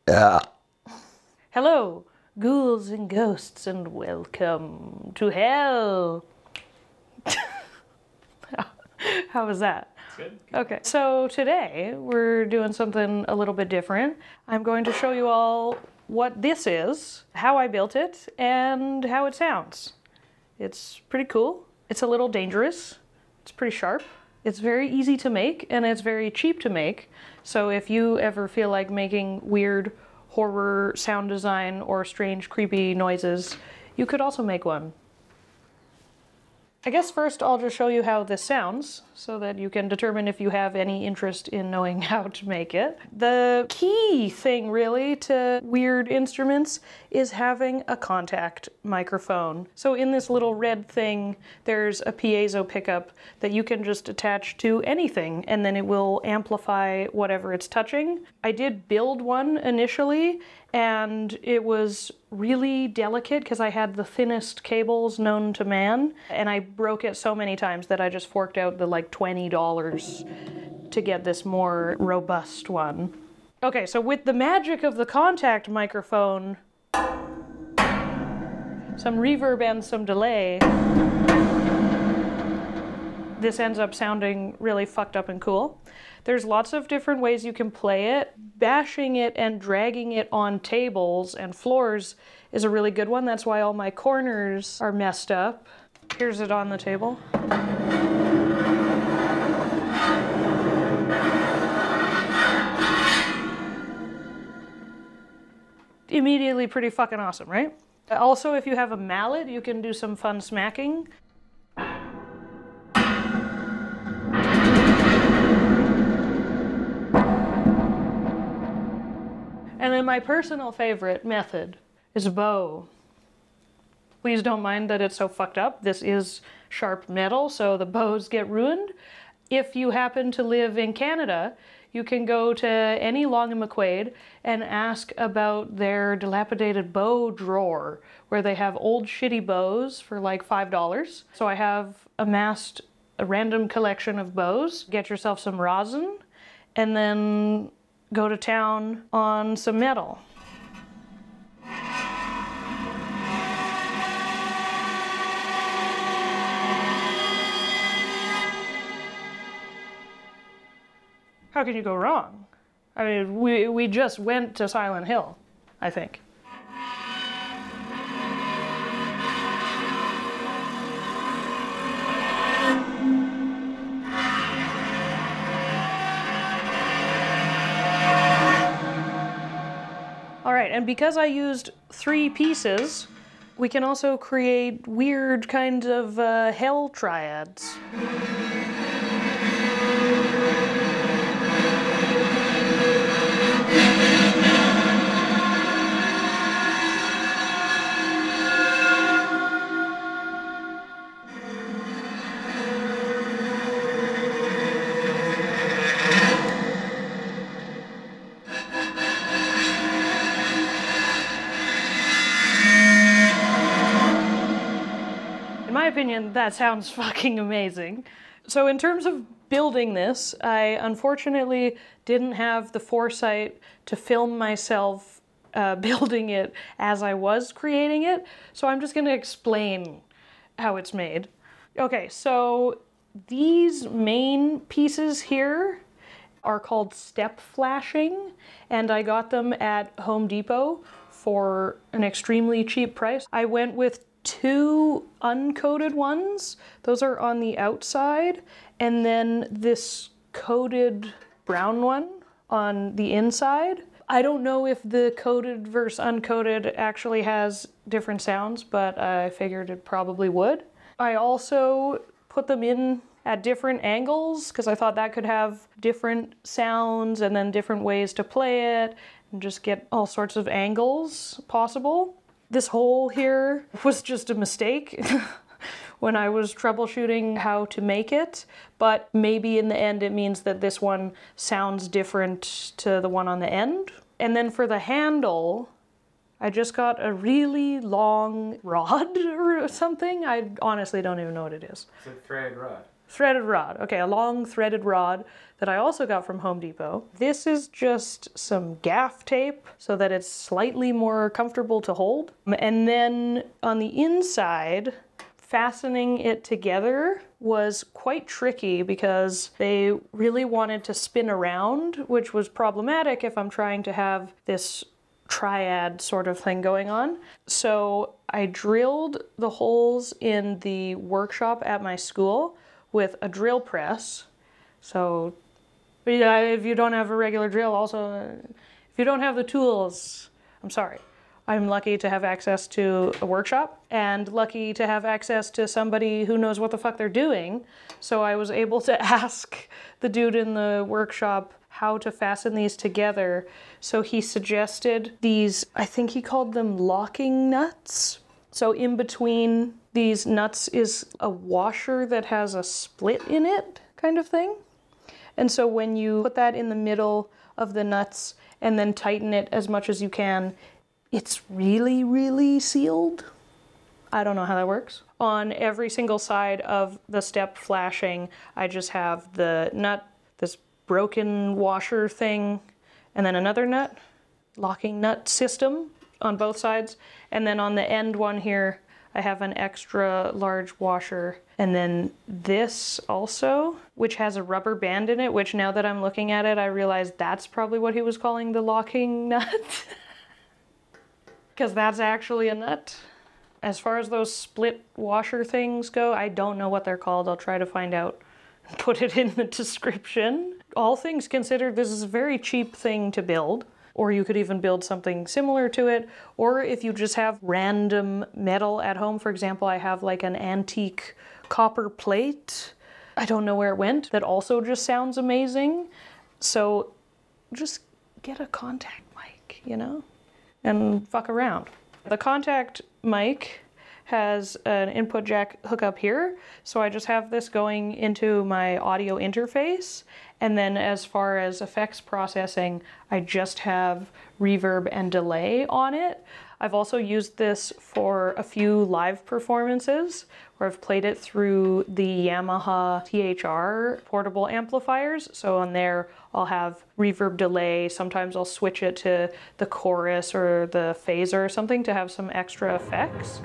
Yeah. Hello, ghouls and ghosts, and welcome to hell. How was that? Good. Okay, so today we're doing something a little bit different. I'm going to show you all what this is, how I built it, and how it sounds. It's pretty cool. It's a little dangerous. It's pretty sharp. It's very easy to make, and it's very cheap to make. So if you ever feel like making weird horror sound design or strange creepy noises, you could also make one. I guess first I'll just show you how this sounds so that you can determine if you have any interest in knowing how to make it. The key thing really to weird instruments is having a contact microphone. So in this little red thing, there's a piezo pickup that you can just attach to anything and then it will amplify whatever it's touching. I did build one initially and it was really delicate because I had the thinnest cables known to man, and I broke it so many times that I just forked out the like $20 to get this more robust one. Okay, so with the magic of the contact microphone, some reverb and some delay, this ends up sounding really fucked up and cool. There's lots of different ways you can play it. Bashing it and dragging it on tables and floors is a really good one. That's why all my corners are messed up. Here's it on the table. Immediately pretty fucking awesome, right? Also, if you have a mallet, you can do some fun smacking. And then my personal favorite method is a bow. Please don't mind that it's so fucked up. This is sharp metal, so the bows get ruined. If you happen to live in Canada, you can go to any Long and McQuaid and ask about their dilapidated bow drawer, where they have old shitty bows for like $5. So I have amassed a random collection of bows. Get yourself some rosin, and then go to town on some metal. How can you go wrong? I mean, we just went to Silent Hill, I think. All right, and because I used 3 pieces, we can also create weird kinds of hell triads. In my opinion, that sounds fucking amazing. So in terms of building this, I unfortunately didn't have the foresight to film myself building it as I was creating it, so I'm just gonna explain how it's made. Okay, so these main pieces here are called step flashing, and I got them at Home Depot for an extremely cheap price. I went with 2 uncoated ones. Those are on the outside, and then this coated brown one on the inside. I don't know if the coated versus uncoated actually has different sounds, but I figured it probably would. I also put them in at different angles because I thought that could have different sounds and then different ways to play it and just get all sorts of angles possible. This hole here was just a mistake when I was troubleshooting how to make it, but maybe in the end it means that this one sounds different to the one on the end. And then for the handle, I just got a really long rod or something. I honestly don't even know what it is. It's a thread rod. threaded rod. Okay, a long threaded rod that I also got from Home Depot. This is just some gaff tape so that it's slightly more comfortable to hold. And then on the inside, fastening it together was quite tricky because they really wanted to spin around, which was problematic if I'm trying to have this triad sort of thing going on. So I drilled the holes in the workshop at my school with a drill press. So if you don't have a regular drill, also, if you don't have the tools, I'm sorry. I'm lucky to have access to a workshop and lucky to have access to somebody who knows what the fuck they're doing. So I was able to ask the dude in the workshop how to fasten these together. So he suggested these, I think he called them locking nuts. So in between these nuts is a washer that has a split in it, kind of thing. And so when you put that in the middle of the nuts and then tighten it as much as you can, it's really, really sealed. I don't know how that works. On every single side of the step flashing, I just have the nut, this broken washer thing, and then another nut, locking nut system on both sides. And then on the end one here, I have an extra large washer. And then this also, which has a rubber band in it, which now that I'm looking at it, I realize that's probably what he was calling the locking nut. Because that's actually a nut. As far as those split washer things go, I don't know what they're called. I'll try to find out and put it in the description. All things considered, this is a very cheap thing to build. Or you could even build something similar to it. Or if you just have random metal at home, for example, I have like an antique copper plate. I don't know where it went. That also just sounds amazing. So just get a contact mic, you know? And fuck around. The contact mic has an input jack hookup here, so I just have this going into my audio interface, and then as far as effects processing, I just have reverb and delay on it. I've also used this for a few live performances where I've played it through the Yamaha THR portable amplifiers. So on there, I'll have reverb delay. Sometimes I'll switch it to the chorus or the phaser or something to have some extra effects.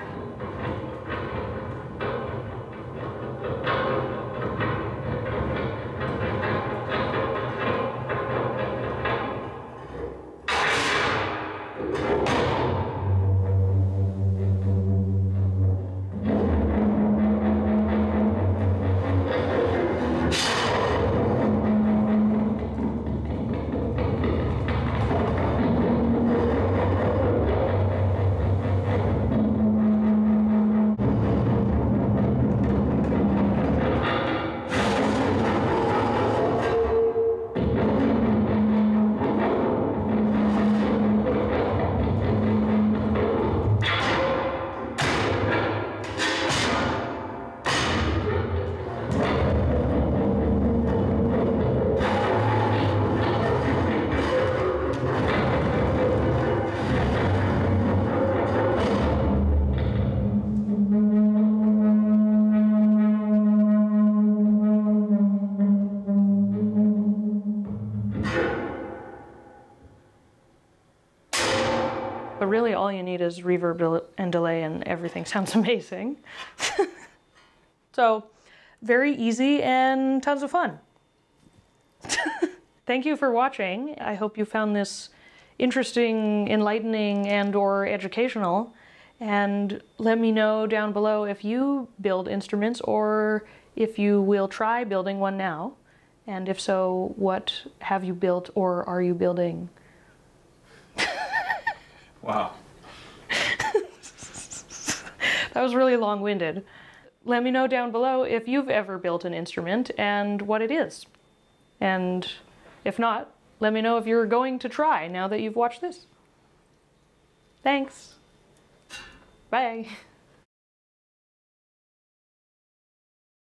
But really all you need is reverb and delay and everything sounds amazing. So very easy and tons of fun. Thank you for watching. I hope you found this interesting, enlightening, and or educational. And let me know down below if you build instruments or if you will try building one now. And if so, what have you built or are you building? Wow. That was really long-winded. Let me know down below if you've ever built an instrument and what it is. And if not, let me know if you're going to try now that you've watched this. Thanks. Bye.